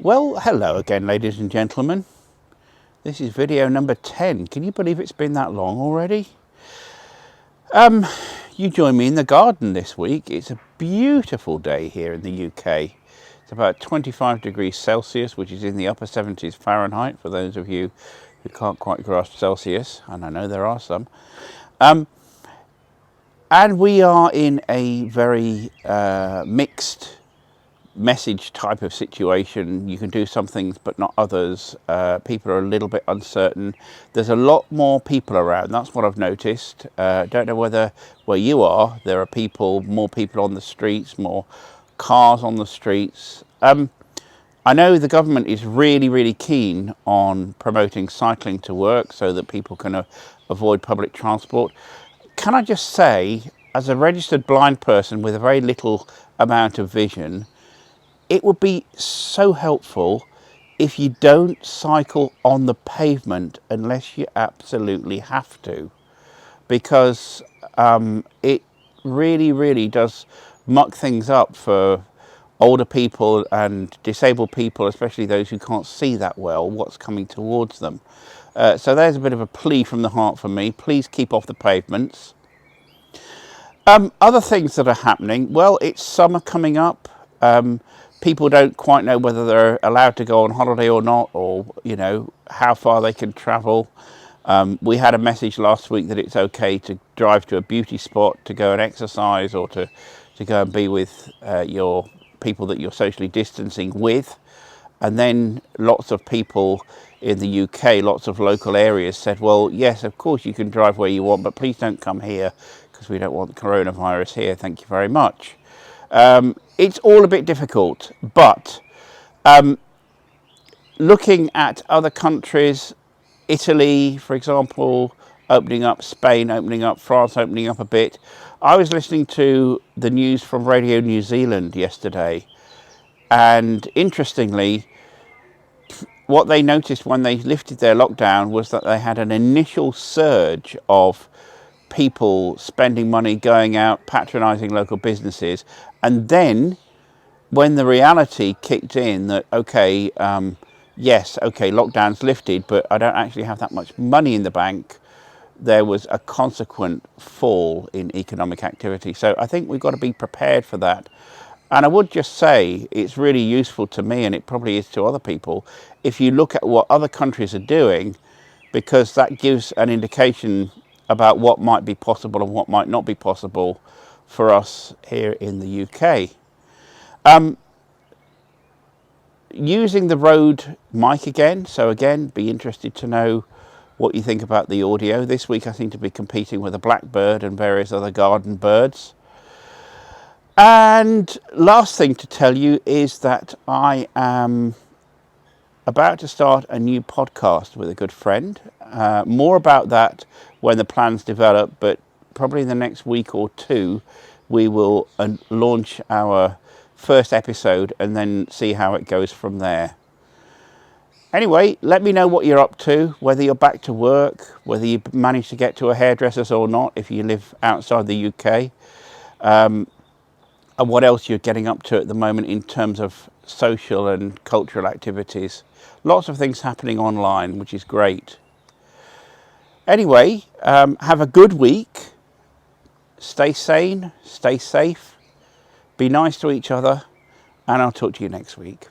Well, hello again, ladies and gentlemen. This is video number 10. Can you believe it's been that long already? You join me in the garden this week. It's a beautiful day here in the UK. It's about 25 degrees Celsius, which is in the upper 70s Fahrenheit, for those of you who can't quite grasp Celsius, and I know there are some. And we are in a very mixed message type of situation. You can do some things but not others. People are a little bit uncertain. There's a lot more people around, that's what I've noticed. Don't know whether where you are there are more people on the streets, more cars on the streets. I know the government is really keen on promoting cycling to work so that people can avoid public transport. Can I just say, as a registered blind person with a very little amount of vision, it would be so helpful if you don't cycle on the pavement unless you absolutely have to, because it really does muck things up for older people and disabled people, especially those who can't see that well what's coming towards them. So there's a bit of a plea from the heart for me. Please keep off the pavements. Other things that are happening, well, it's summer coming up. People don't quite know whether they're allowed to go on holiday or not, or, you know, how far they can travel. We had a message last week that it's okay to drive to a beauty spot to go and exercise, or to go and be with your people that you're socially distancing with. And then lots of people in the UK, lots of local areas said, well, yes, of course you can drive where you want, but please don't come here because we don't want coronavirus here. Thank you very much. It's all a bit difficult, but looking at other countries, Italy, for example, opening up, Spain opening up, France opening up a bit. I was listening to the news from Radio New Zealand yesterday, and interestingly, what they noticed when they lifted their lockdown was that they had an initial surge of people spending money, going out, patronising local businesses, and then when the reality kicked in that, okay, yes, okay, lockdown's lifted, but I don't actually have that much money in the bank, there was a consequent fall in economic activity. So I think we've got to be prepared for that. And I would just say it's really useful to me, and it probably is to other people, if you look at what other countries are doing, because that gives an indication about what might be possible and what might not be possible for us here in the UK. Using the Rode mic again, so again, be interested to know what you think about the audio. This week I seem to be competing with a blackbird and various other garden birds. And last thing to tell you is that I am about to start a new podcast with a good friend. More about that when the plans develop, but probably in the next week or two we will launch our first episode and then see how it goes from there. Anyway, let me know what you're up to, whether you're back to work, whether you managed to get to a hairdresser's or not if you live outside the UK, and what else you're getting up to at the moment in terms of social and cultural activities. Lots of things happening online, which is great. Anyway, have a good week. Stay sane, stay safe, be nice to each other, and I'll talk to you next week.